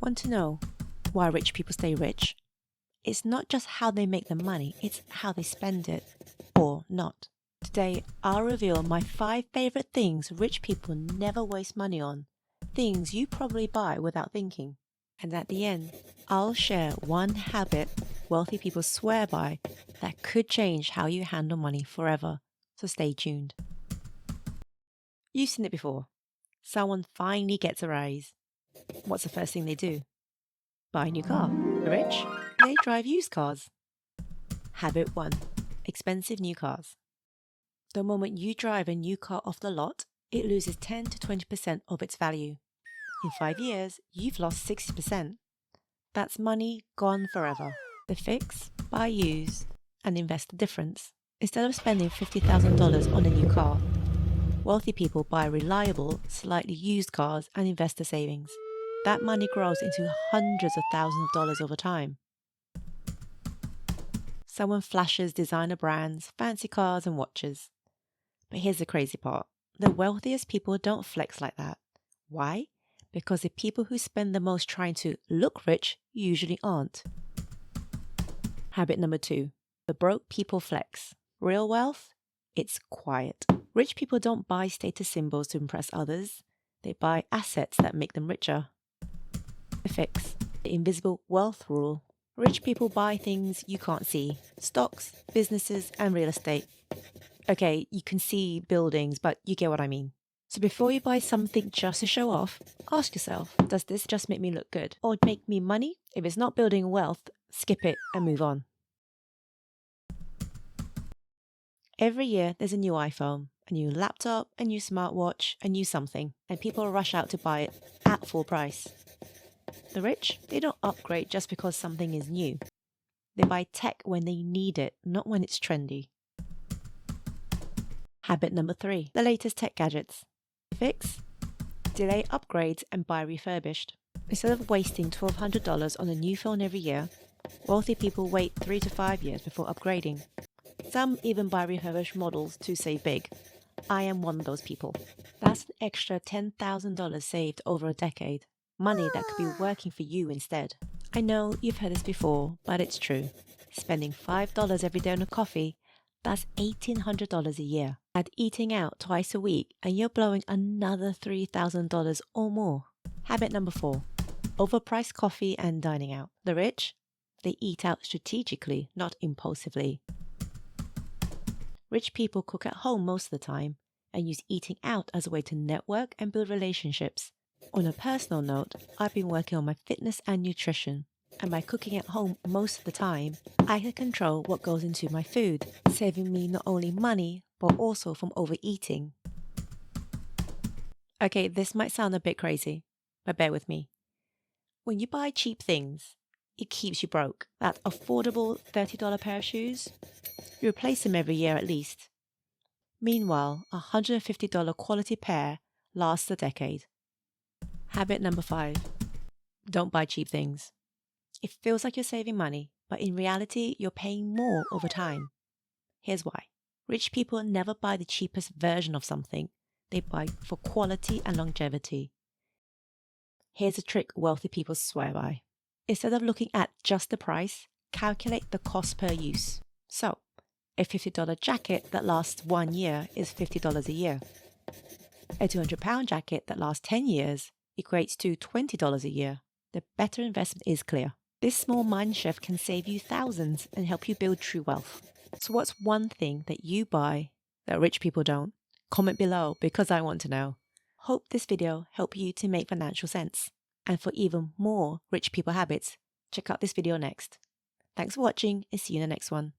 Want to know why rich people stay rich? It's not just how they make the money, it's how they spend it, or not. Today, I'll reveal my 5 favorite things rich people never waste money on, things you probably buy without thinking. And at the end, I'll share one habit wealthy people swear by that could change how you handle money forever. So stay tuned. You've seen it before. Someone finally gets a raise. What's the first thing they do? Buy a new car. The rich? They drive used cars. Habit 1. Expensive new cars. The moment you drive a new car off the lot, it loses 10 to 20% of its value. In 5 years, you've lost 60%. That's money gone forever. The fix? Buy used and invest the difference. Instead of spending $50,000 on a new car, wealthy people buy reliable, slightly used cars and invest the savings. That money grows into hundreds of thousands of dollars over time. Someone flashes designer brands, fancy cars and watches. But here's the crazy part. The wealthiest people don't flex like that. Why? Because the people who spend the most trying to look rich usually aren't. Habit number 2. The broke people flex. Real wealth? It's quiet. Rich people don't buy status symbols to impress others. They buy assets that make them richer. The fix. The invisible wealth rule. Rich people buy things you can't see. Stocks, businesses, and real estate. Okay, you can see buildings, but you get what I mean. So before you buy something just to show off, ask yourself, does this just make me look good or make me money? If it's not building wealth, skip it and move on. Every year there's a new iPhone, a new laptop, a new smartwatch, a new something, and people rush out to buy it at full price. The rich, they don't upgrade just because something is new. They buy tech when they need it, not when it's trendy. Habit number 3. The latest tech gadgets. Fix? Delay upgrades and buy refurbished. Instead of wasting $1,200 on a new phone every year, wealthy people wait 3 to 5 years before upgrading. Some even buy refurbished models to save big. I am one of those people. That's an extra $10,000 saved over a decade. Money that could be working for you instead. I know you've heard this before, but it's true. Spending $5 every day on a coffee, that's $1,800 a year. Add eating out twice a week and you're blowing another $3,000 or more. Habit number 4. Overpriced coffee and dining out. The rich? They eat out strategically, not impulsively. Rich people cook at home most of the time and use eating out as a way to network and build relationships. On a personal note, I've been working on my fitness and nutrition, and by cooking at home most of the time, I can control what goes into my food, saving me not only money, but also from overeating. Okay, this might sound a bit crazy, but bear with me. When you buy cheap things, it keeps you broke. That affordable $30 pair of shoes, you replace them every year at least. Meanwhile, a $150 quality pair lasts a decade. Habit number 5. Don't buy cheap things. It feels like you're saving money, but in reality, you're paying more over time. Here's why. Rich people never buy the cheapest version of something. They buy for quality and longevity. Here's a trick wealthy people swear by. Instead of looking at just the price, calculate the cost per use. So, a $50 jacket that lasts 1 year is $50 a year. A £200 jacket that lasts 10 years equates to $20 a year. The better investment is clear. This small mind shift can save you thousands and help you build true wealth. So what's one thing that you buy that rich people don't? Comment below because I want to know. Hope this video helped you to make financial sense. And for even more rich people habits, check out this video next. Thanks for watching and see you in the next one.